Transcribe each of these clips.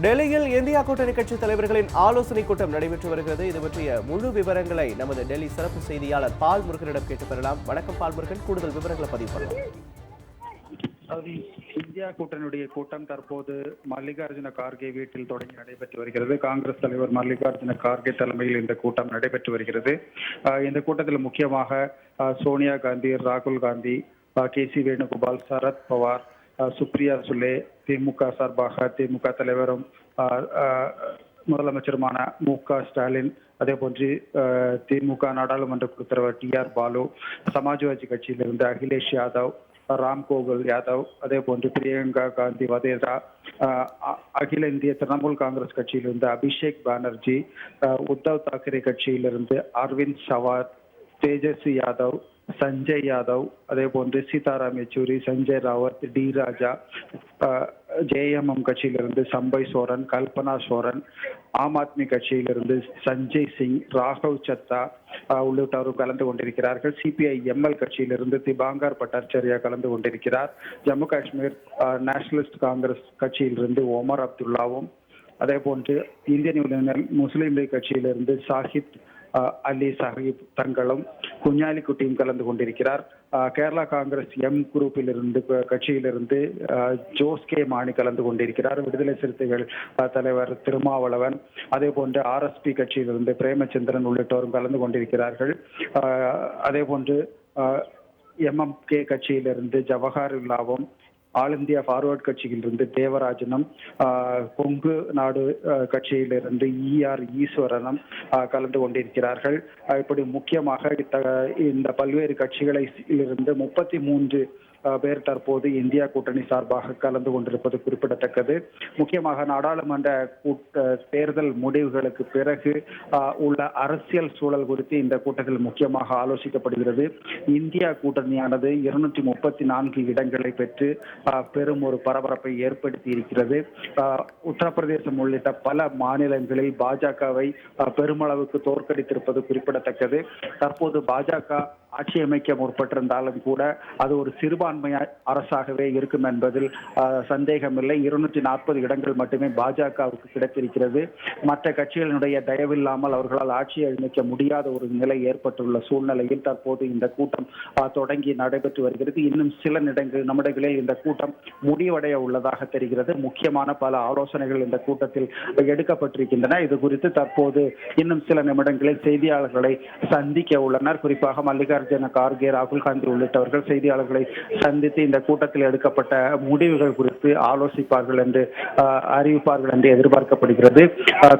டெல்லியில் இந்தியா கூட்டணி கட்சி தலைவர்களின் ஆலோசனை கூட்டம் நடைபெற்று வருகிறது. இது பற்றிய முழு விவரங்களை நமது டெல்லி சிறப்பு செய்தியாளர் பால் முருகனிடம் கேட்டு பெறலாம். வணக்கம் பால் முருகன், கூடுதல் விவரங்களை பதிவு பண்ணலாம். இந்தியா கூட்டணியுடைய கூட்டம் தற்போது மல்லிகார்ஜுன கார்கே வீட்டில் தொடங்கி நடைபெற்று வருகிறது. காங்கிரஸ் தலைவர் மல்லிகார்ஜுன கார்கே தலைமையில் இந்த கூட்டம் நடைபெற்று வருகிறது. இந்த கூட்டத்தில் முக்கியமாக சோனியா காந்தி, ராகுல் காந்தி, கே.சி. வேணுகோபால், சரத் பவார், சுப்ரியா சுலே, திமுக சார்பாக திமுக தலைவரும் முதலமைச்சருமான மு.க. ஸ்டாலின், அதே போன்று திமுக நாடாளுமன்ற குழு தலைவர் டி.ஆர். பாலு, சமாஜ்வாதி கட்சியிலிருந்து அகிலேஷ் யாதவ், ராம் கோகுல் யாதவ், அதே போன்று பிரியங்கா காந்தி வதேரா, அகில இந்திய திரிணாமுல் காங்கிரஸ் கட்சியிலிருந்து அபிஷேக் பானர்ஜி, உத்தவ் தாக்கரே கட்சியிலிருந்து அரவிந்த் சவார், தேஜஸ்வி யாதவ், சஞ்சய் யாதவ், அதே போன்று சீதாராம் யெச்சூரி, சஞ்சய் ராவத், டி ராஜா, ஜேஎம்எம் கட்சியிலிருந்து சம்பை சோரன், கல்பனா சோரன், ஆம் ஆத்மி கட்சியிலிருந்து சஞ்சய் சிங், ராகவ் சத்தா உள்ளிட்டோரும் கலந்து கொண்டிருக்கிறார்கள். சிபிஐ எம்எல் கட்சியிலிருந்து திபாங்கர் பட்டாச்சாரியா கலந்து கொண்டிருக்கிறார். ஜம்மு காஷ்மீர் நேஷனலிஸ்ட் காங்கிரஸ் கட்சியிலிருந்து ஒமர் அப்துல்லாவும், அதே போன்று இந்தியன் யூனியன் முஸ்லீம் லீக் கட்சியிலிருந்து சாஹித் அலி சாஹிப் தங்களும் குஞ்ஞாலிக்குட்டியும் கலந்து கொண்டிருக்கிறார். கேரளா காங்கிரஸ் எம் குரூப்பிலிருந்து கட்சியிலிருந்து ஜோஸ் கே மாணி கலந்து கொண்டிருக்கிறார். விடுதலை சிறுத்தைகள் தலைவர் திருமாவளவன், அதே போன்று ஆர்எஸ்பி கட்சியிலிருந்து பிரேமச்சந்திரன் உள்ளிட்டோரும் கலந்து கொண்டிருக்கிறார்கள். அதே போன்று எம்எம்கே கட்சியிலிருந்து ஜவஹர்லாவும், ஆல் இந்தியா ஃபார்வர்ட் கட்சியிலிருந்து தேவராஜனும், கொங்கு நாடு கட்சியிலிருந்து ஈஆர் ஈஸ்வரனும் கலந்து கொண்டிருக்கிறார்கள். இப்படி முக்கியமாக இந்த பல்வேறு கட்சிகளிலிருந்து 33 பேர் தற்போது இந்தியா கூட்டணி சார்பாக கலந்து கொண்டிருப்பது குறிப்பிடத்தக்கது. முக்கியமாக நாடாளுமன்ற தேர்தல் முடிவுகளுக்கு பிறகு உள்ள அரசியல் சூழல் குறித்து இந்த கூட்டத்தில் முக்கியமாக ஆலோசிக்கப்படுகிறது. இந்தியா கூட்டணியானது 234 இடங்களை பெற்று பெரும் ஒரு பரபரப்பை ஏற்படுத்தி இருக்கிறது. உத்தரப்பிரதேசம் உள்ளிட்ட பல மாநிலங்களில் பாஜகவை பெருமளவுக்கு தோற்கடித்திருப்பது குறிப்பிடத்தக்கது. தற்போது பாஜக ஆட்சி அமைக்க முற்பட்டிருந்தாலும் கூட அது ஒரு சிறுபான்மை அரசாகவே இருக்கும் என்பதில் சந்தேகமில்லை. 240 இடங்கள் மட்டுமே பாஜகவுக்கு கிடைத்திருக்கிறது. மற்ற கட்சிகளினுடைய தயவில்லாமல் அவர்களால் ஆட்சி அமைக்க முடியாத ஒரு நிலை ஏற்பட்டுள்ள சூழ்நிலையில் தற்போது இந்த கூட்டம் தொடங்கி நடைபெற்று வருகிறது. இன்னும் சில நிமிடங்களில் இந்த கூட்டம் முடிவடைய உள்ளதாக தெரிகிறது. முக்கியமான பல ஆலோசனைகள் இந்த கூட்டத்தில் எடுக்கப்பட்டிருக்கின்றன. இது குறித்து தற்போது இன்னும் சில நிமிடங்களில் செய்தியாளர்களை சந்திக்க உள்ளனர். குறிப்பாக மல்லிகார்ஜுன கார்கே, ராகுல் காந்தி உள்ளிட்டவர்கள் செய்தியாளர்களை சந்தித்து இந்த கூட்டத்தில் எடுக்கப்பட்ட முடிவுகள் குறித்து ஆலோசிப்பார்கள் என்று அறிவிப்பார்கள் என்று எதிர்பார்க்கப்படுகிறது.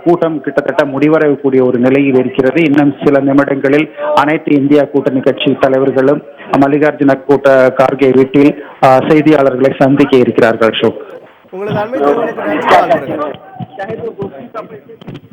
கூட்டம் கிட்டத்தட்ட முடிவடையக்கூடிய ஒரு நிலையில் இருக்கிறது. இன்னும் சில நிமிடங்களில் அனைத்து இந்தியா கூட்டணி கட்சி தலைவர்களும் மல்லிகார்ஜுன கார்கே வீட்டில் செய்தியாளர்களை சந்திக்க இருக்கிறார்கள். உங்களது அண்மை தகவலுக்கு நன்றி.